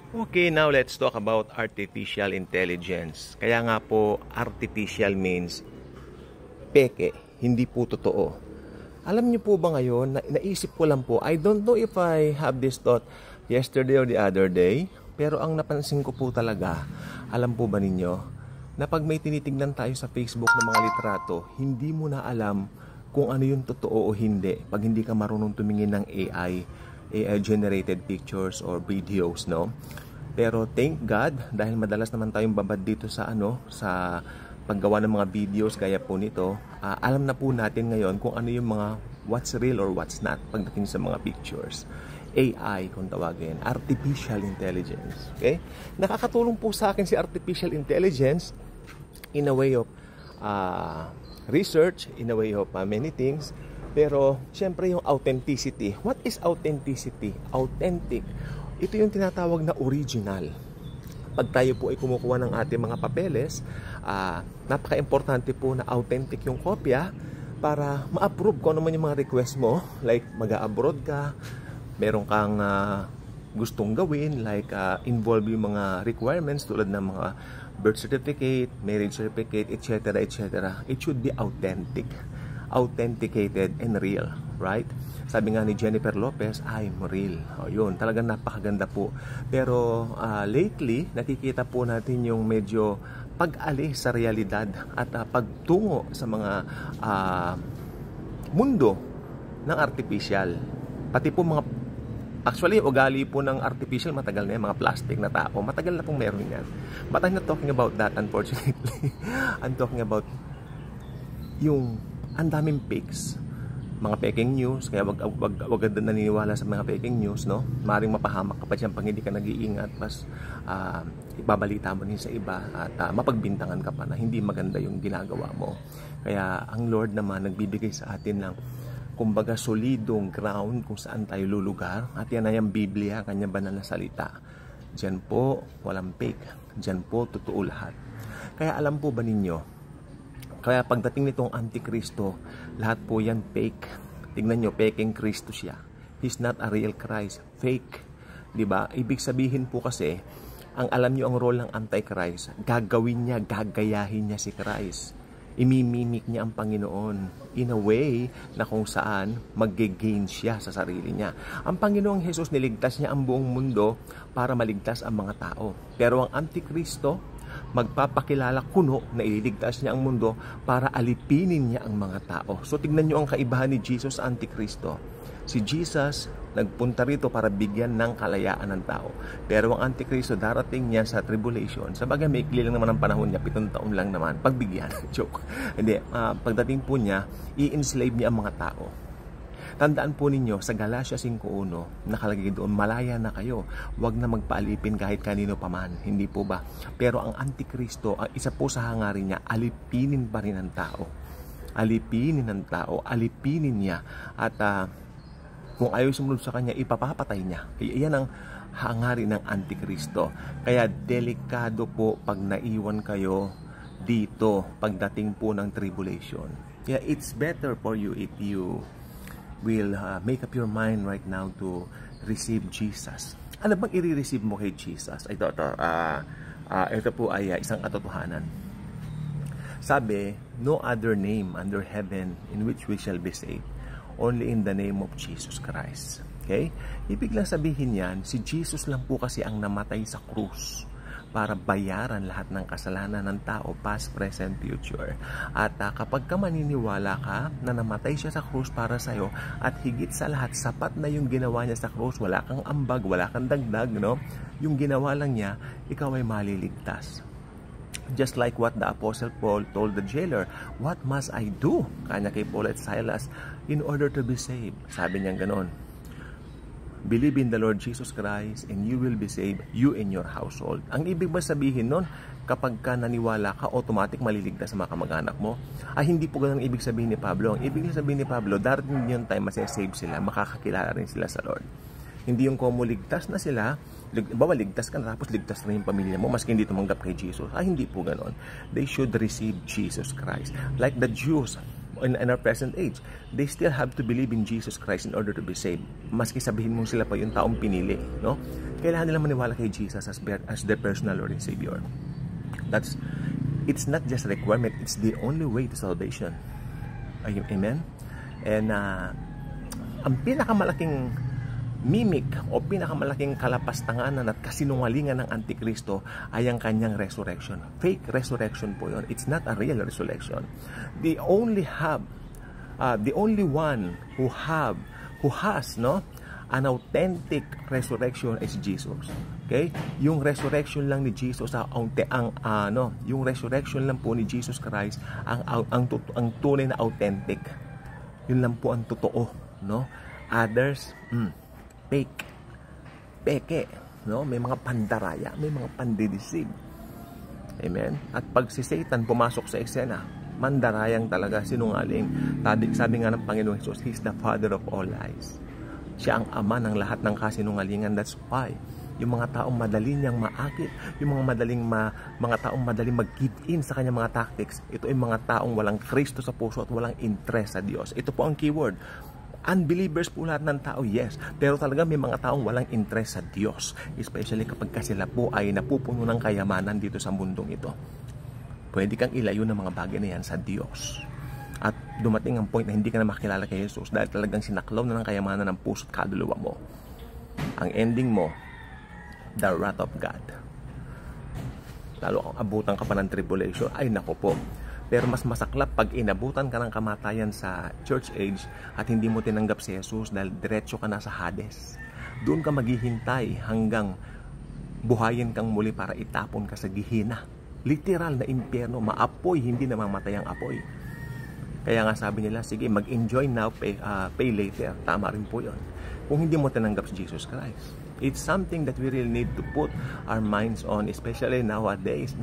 Okay, now let's talk about artificial intelligence. Kaya nga po, artificial means peke, hindi po totoo. Alam niyo po ba ngayon, naisip ko lang po, I don't know if I have this thought yesterday or the other day, pero ang napansin ko po talaga, alam po ba ninyo, na pag may tinitignan tayo sa Facebook ng mga litrato, hindi mo na alam kung ano yung totoo o hindi pag hindi ka marunong tumingin ng AI-generated pictures or videos, no? Pero thank God, dahil madalas naman tayong babad dito sa sa paggawa ng mga videos gaya po nito, alam na po natin ngayon kung ano yung mga what's real or what's not pagdating sa mga pictures. AI kung tawagin, artificial intelligence. Okay? Nakakatulong po sa akin si artificial intelligence in a way of research, in a way of many things. Pero, syempre yung authenticity. What is authenticity? Authentic. Ito yung tinatawag na original. Pag tayo po ay kumukuha ng ating mga papeles, napaka-importante po na authentic yung kopya para ma-approve kung ano man yung mga request mo. Like, mag-a-abroad ka, meron kang gustong gawin, like involve yung mga requirements tulad ng mga birth certificate, marriage certificate, etc. etc. It should be authentic, authenticated and real, right? Sabi nga ni Jennifer Lopez, I'm real. O yun, talagang napakaganda po. Pero lately, nakikita po natin yung medyo pag-alis sa realidad at pagtungo sa mga mundo ng artificial. Pati po mga actually, ugali po ng artificial, matagal na yan, mga plastic na tao. Matagal na pong meron yan. But I'm not talking about that, unfortunately. I'm talking about yung ang daming fakes. Mga peking news, kaya wag naniniwala sa mga peking news, no? Maring mapahamak ka pa dyan pag hindi ka nag-iingat, mas ibabalita mo rin sa iba at mapagbintangan ka pa na hindi maganda yung ginagawa mo. Kaya ang Lord naman nagbibigay sa atin ng kumbaga solidong ground kung saan tayo lulugar, at yan ay ang Biblia, kanyang banal na salita. Diyan po walang fake, diyan po totoo lahat. Kaya alam po ba ninyo, kaya pagdating nitong Antikristo, lahat po yan fake. Tingnan nyo, peking Kristo siya. He's not a real Christ, fake. Diba? Ibig sabihin po kasi, ang alam nyo ang role ng Antichrist, gagawin niya, gagayahin niya si Christ. Imimimik niya ang Panginoon in a way na kung saan mag-gain siya sa sarili niya. Ang Panginoong Jesus, niligtas niya ang buong mundo para maligtas ang mga tao. Pero ang Antikristo, magpapakilala kuno na ililigtas niya ang mundo para alipinin niya ang mga tao. So tignan niyo ang kaibahan ni Jesus sa Antikristo. Si Jesus nagpunta rito para bigyan ng kalayaan ng tao. Pero ang Antikristo darating niya sa tribulation. Sabagay may ikli lang naman ang panahon niya, 7 taon lang naman. Pagbigyan, joke. Hindi, pagdating po niya, i-enslave niya ang mga tao. Tandaan po ninyo, sa Galatia 5:1, nakalagay doon, malaya na kayo. Huwag na magpaalipin kahit kanino paman. Hindi po ba? Pero ang Antikristo, ang isa po sa hangarin niya, alipinin pa rin ang tao. Alipinin ang tao, alipinin niya. At kung ayaw sumunod sa kanya, ipapapatay niya. Kaya yan ang hangarin ng Antikristo. Kaya delikado po pag naiwan kayo dito pagdating po ng tribulation. Kaya it's better for you if you will make up your mind right now to receive Jesus. Ano bang i-receive mo kay Jesus? Ito po ay isang katotohanan. Sabi, no other name under heaven in which we shall be saved, only in the name of Jesus Christ. Okay? Ibig lang sabihin yan, si Jesus lang po kasi ang namatay sa krus para bayaran lahat ng kasalanan ng tao, past, present, future. At kapag ka maniniwala ka na namatay siya sa krus para sa'yo, at higit sa lahat, sapat na yung ginawa niya sa krus, wala kang ambag, wala kang dagdag, no? Yung ginawa lang niya, ikaw ay maliligtas. Just like what the Apostle Paul told the jailer, what must I do? Kanya kay Paul at Silas, in order to be saved. Sabi niya ganon, believe in the Lord Jesus Christ and you will be saved, you and your household. Ang ibig ba sabihin nun, kapag ka naniwala ka, automatic maliligtas sa mga kamag-anak mo? Hindi po ganun ang ibig sabihin ni Pablo. Ang ibig sabihin ni Pablo, darating yung time masasave sila, makakakilala rin sila sa Lord. Hindi yung kung ligtas na sila, bawa ligtas ka na tapos ligtas na yung pamilya mo maski hindi tumanggap kay Jesus. Hindi po ganon. They should receive Jesus Christ. Like the Jews, in our present age, they still have to believe in Jesus Christ in order to be saved. Maski sabihin mong sila pa yung taong pinili, no? Kailangan nila maniwala kay Jesus as their personal Lord and Savior. It's not just a requirement, it's the only way to salvation. Amen? And ang pinakamalaking mimic o pinakamalaking kalapastanganan at kasinungalingan ng Antikristo ay ang kanyang resurrection. Fake resurrection po yun. It's not a real resurrection. The only one who has an authentic resurrection is Jesus. Okay? Yung resurrection lang ni Jesus yung resurrection lang po ni Jesus Christ ang tunay na authentic. Yun lang po ang totoo, no? Others, fake. Peke, no? May mga pandaraya, may mga pandideceive. Amen? At pag si Satan pumasok sa eksena, mandarayang talaga, sinungaling. Sabi nga ng Panginoon Jesus, He's the father of all lies. Siya ang ama ng lahat ng kasinungalingan. That's why yung mga taong madali niyang maakit, yung mga taong madaling mag-give in sa kanyang mga tactics, ito ay mga taong walang Kristo sa puso at walang interest sa Diyos. Ito po ang keyword. Unbelievers po lahat ng tao, yes. Pero talaga may mga taong walang interest sa Diyos. Especially kapag sila po ay napupuno ng kayamanan dito sa mundong ito. Pwede kang ilayo ng mga bagay na yan sa Diyos. At dumating ang point na hindi ka na makilala kay Jesus dahil talagang sinaklaw na ng kayamanan ng puso at kaluluwa mo. Ang ending mo, the wrath of God. Lalo kung abutan ka pa ng tribulation, ay nako po. Pero mas masaklap pag inabutan ka ng kamatayan sa church age at hindi mo tinanggap si Jesus dahil diretso ka na sa Hades. Doon ka maghihintay hanggang buhayin kang muli para itapon ka sa Gihina. Literal na impyerno, maapoy, hindi na mamatay ang apoy. Kaya nga sabi nila, sige, mag-enjoy now, pay later. Tama rin po yun. Kung hindi mo tinanggap si Jesus Christ. It's something that we really need to put our minds on, especially nowadays.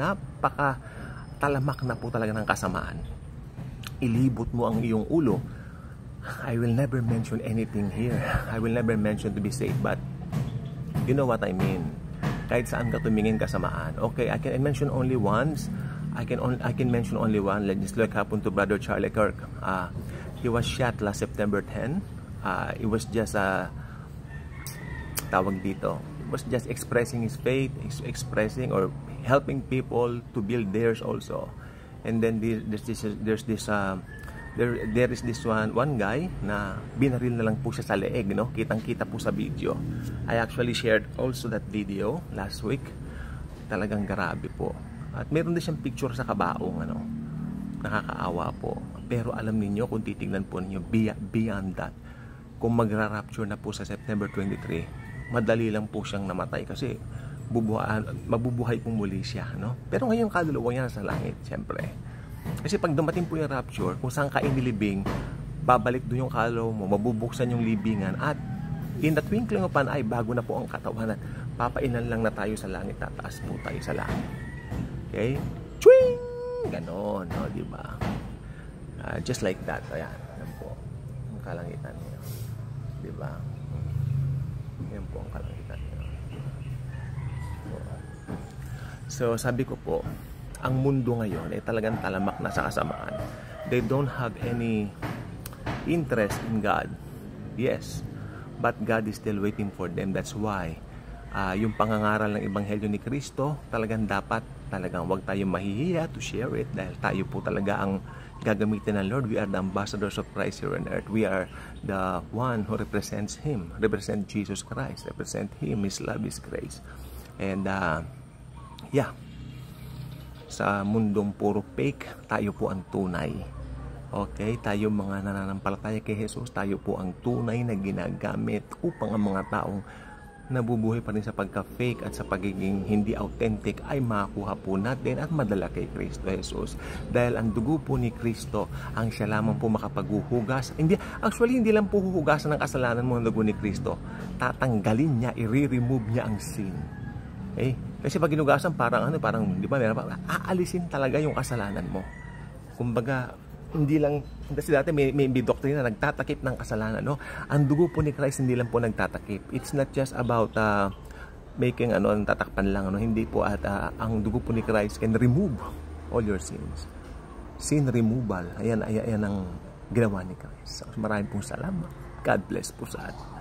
Talamak na po talaga ng kasamaan. Ilibot mo ang iyong ulo. I will never mention anything here. I will never mention to be saved, but you know what I mean. Kahit saan ka tumingin kasamaan. Okay, I can mention only once. I can mention only one. Just like happened to Brother Charlie Kirk. He was shot last September 10. It was just tawag dito. It was just expressing his faith, expressing or helping people to build theirs also. And then there is this one guy na binaril na lang po siya sa leeg, no? Kitang-kita po sa video. I actually shared also that video last week. Talagang grabe po. At meron din siyang picture sa kabaong, nakakaawa po. Pero alam niyo kung titingnan po niyo beyond that, kung magra-rapture na po sa September 23, madali lang po siyang namatay kasi mabubuhay pong muli siya, no? Pero ngayon kaluluwa niya sa langit, siyempre. Kasi pag dumating po yung rapture, kung saan ka inilibing, babalik doon yung kaluluwa mo, mabubuksan yung libingan, at in the twinkling of an eye, bago na po ang katawan at papainan lang na tayo sa langit, tataas po tayo sa langit. Okay? Chwing! Ganon, no? Diba? Just like that. Ayan. Yan po. Ang kalangitan niya. Diba? Yan po ang kalangitan niya. So, sabi ko po, ang mundo ngayon ay talagang talamak na sa kasamaan. They don't have any interest in God. Yes. But God is still waiting for them. That's why yung pangangaral ng Ebanghelyo ni Kristo, talagang wag tayong mahihiya to share it dahil tayo po talaga ang gagamitin ng Lord. We are the ambassadors of Christ here on earth. We are the one who represents Him, represent Jesus Christ, represent Him, His love, His grace. And sa mundong puro fake, tayo po ang tunay. Okay, tayo mga nananampalataya kay Jesus, tayo po ang tunay na ginagamit upang ang mga taong nabubuhay pa rin sa pagka-fake at sa pagiging hindi authentic ay makuha po natin at madala kay Kristo Jesus. Dahil ang dugo po ni Kristo ang siya lamang po makapaghuhugas. Hindi lang po huhugasan ng kasalanan mo ang dugo ni Kristo. Tatanggalin niya, i-remove niya ang sin. Okay? Kasi pag ginugasan parang di ba, aalisin talaga yung kasalanan mo. Kumbaga, hindi lang, kasi dati may doktrina na nagtatakip ng kasalanan, no? Ang dugo po ni Christ hindi lang po nagtatakip. It's not just about making tatakpan lang, hindi po at ang dugo po ni Christ can remove all your sins. Sin removal. Ayan ang ginawa ni Christ. So, maraming pong salamat. God bless po sa atin.